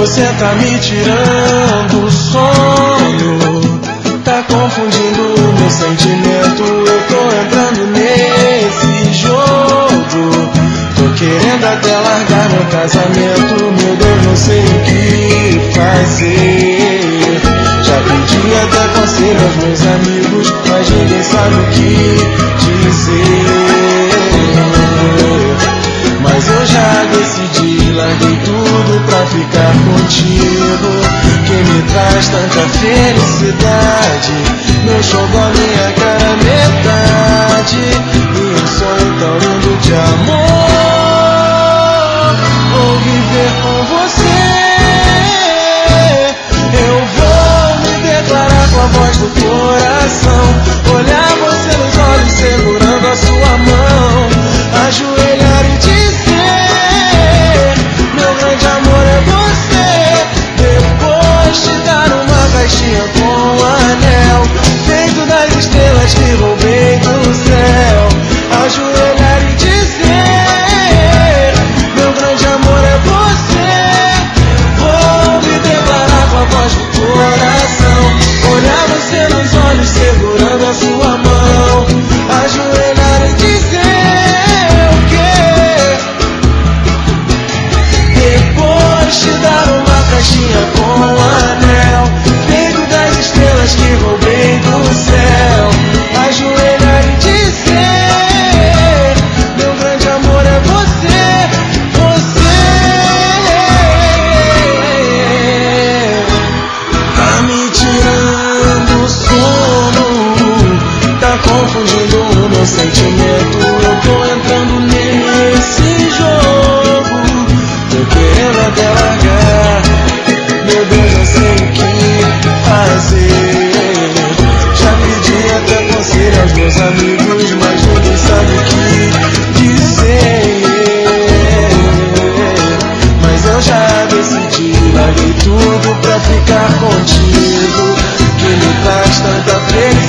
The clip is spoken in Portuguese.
Você tá me tirando o sono, tá confundindo o meu sentimento. Eu tô entrando nesse jogo, tô querendo até largar meu casamento. Meu Deus, não sei o que fazer. Já pedi até conselho aos meus amigos, mas ninguém sabe o que dizer. Mas eu já decidi, larguei tudo pra ficar contigo. Quem me traz tanta felicidade, meu xodó, minha cara metade, e um sonho tão lindo de amor. Vou viver com você, eu vou me declarar com a voz do coração, olhar você nos olhos segurando a sua mão, ajoelhar e dizer: meu grande amor é você. Depois te dar uma caixinha com um anel feito das estrelas que roubei do céu, ajoelhar e dizer: meu grande amor é você. Vou me declarar com a voz do coração, olhar você nos olhos segurando a sua mão, ajoelhar e dizer o quê? Depois te dar uma caixinha com um anel feito das estrelas que roubei do céu, ajoelhar e dizer: meu grande amor é você, você. Tá me tirando o sono, tá confundindo o meu sentimento. Eu tô entrando nesse jogo, tô querendo até largar. Meu Deus, não sei o que fazer. Já pedi até conselho aos meus amigos, mas ninguém sabe o que dizer. Mas eu já decidi, larguei tudo pra ficar contigo. Que me traz tanta felicidade,